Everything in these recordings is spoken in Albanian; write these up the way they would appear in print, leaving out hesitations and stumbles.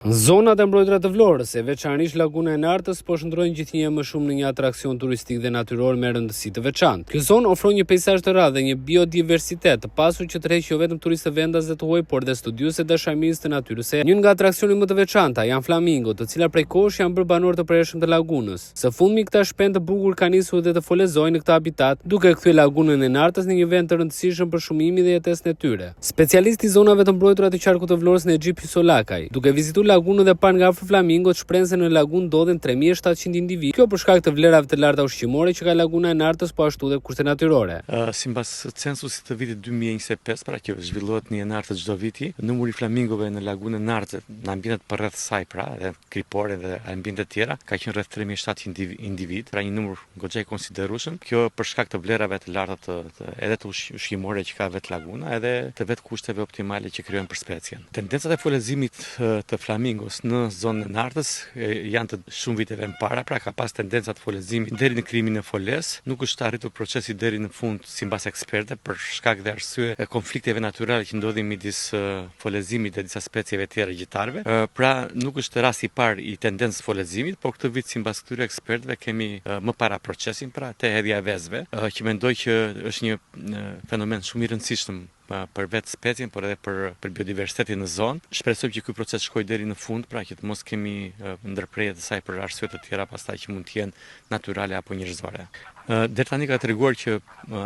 Zonat e mbrojtura të Vlorës, e veçanërisht laguna e Nartës, po shndrojnë gjithnjë më shumë në një atraksion turistik dhe natyror me rëndësi të veçantë. Kjo zonë ofron një peizazh të rrallë dhe një biodiversitet të pasur që tërheq jo vetëm turistë vendas dhe të huaj, por dhe studiuese dashamirës të natyrës. Një nga atraksionet më të veçanta janë flamingot, të cilat prej kohësh janë bërë banor të përhershëm të lagunës. Së fundmi këta shpend të bukur kanë nisur dhe të folezojnë në këtë habitat, duke kthyer lagunën e Nartës në një vend të rëndësishëm për shumimin dhe jetesën e tyre. Specialisti i zonave të mbrojtura të qarkut të Vlorës Nexhip Hysolakaj, duke vizituar lagunën dhe parë nga afër flamingot, shpreh se në lagunë ndodhen 3700 individ. Kjo për shkak të vlerave të larta ushqimore që ka laguna e Nartës, po ashtu dhe kurse natyrore. Sipas censusit të vitit 2025, pra që zhvillohet në Nartë çdo viti, numri i flamingove në lagunën e Nartës, në ambientet përreth saj, pra dhe kripore dhe ambiente të tjera, ka qenë rreth 3700 individ, pra një numër goxha i konsiderueshëm. Kjo për shkak të vlerave të larta edhe të ushqimore që ka vetë laguna, edhe të vetë kushteve optimale që krijojnë për specien. Tendencat e folezimit të flamingos në zonën e Nartës janë të shumë viteve më para, pra ka pas tendencat folezimit deri në krijimin e foles. Nuk është arritur procesi deri në fund sipas ekspertëve për shkak dhe arsye e konflikteve natyrale që ndodhin midis folezimit dhe disa specieve të tjera gjitarëve. Pra nuk është rasti i parë i tendencës folezimit, por këtë vit sipas këtyre ekspertëve kemi më para procesin, pra te hedhja e vezëve, që mendoj që është një fenomen shumë i rëndësishëm për vetë specien, por edhe për biodiversitetin në zonë. Shpresoj që ky proces shkojë deri në fund, pra që të mos kemi ndërprerje të saj për arsye të tjera pastaj që mund të jenë natyrale apo njerëzore. Deri tani ka treguar që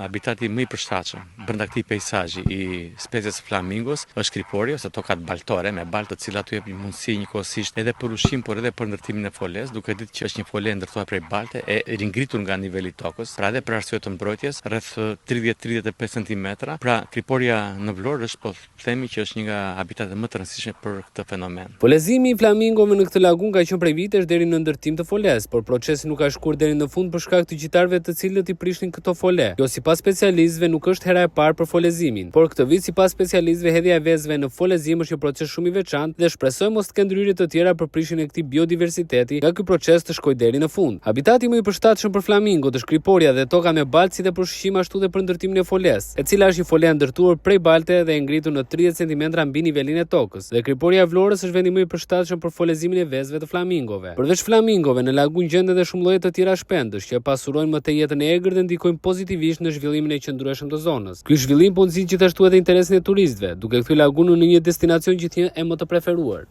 habitati më i përshtatshëm brenda këtij peizazhi i species flamingos është kripori ose tokat baltore, me baltë të cilat u jep një mundësi njëkohësisht edhe për ushqim, por edhe për ndërtimin e foles, duke ditë që është një fole ndërtuar prej balte e ringritur nga niveli i tokës, pra edhe për arsye të mbrojtjes, rreth 30-35 cm. Pra kriporia në Vlorë është, po themi që është një nga habitatet më të rëndësishme për këtë fenomen. Folezimi i flamingove në këtë lagunë ka qenë prej vitesh deri në ndërtim të foles, por procesi nuk ka shkuar deri në fund për shkak të gjitarëve të cilët i prishnin këto fole. Kjo sipas specialistëve nuk është hera e parë për folezimin, por këtë vit sipas specialistëve hedhja e vezëve në folezim është një proces shumë i veçantë dhe shpresojmë mos të kenë ndryrje të tjera për prishjen e këtij biodiversiteti nga ky proces të shkojë deri në fund. Habitati më i përshtatshëm për flamingot është kriporia dhe toka me baltë, si dhe për ushqim ashtu dhe për ndërtimin e foles, e cila është një fole ndërtuar prej balte dhe e ngritur në 30 cm mbi nivelin e tokës. Dhe kriporia e Vlorës është vendi më i përshtatshëm për folezimin e vezëve të flamingove. Përveç flamingove, në lagunë gjenden edhe shumë lloje të tjera shpendësh që pasurojnë më tej jetën e egër dhe ndikojnë pozitivisht në zhvillimin e qëndrueshëm të zonës. Ky zhvillim po nxit gjithashtu edhe interesin e turistëve, duke kthyer lagunën në një destinacion gjithnjë e më të preferuar.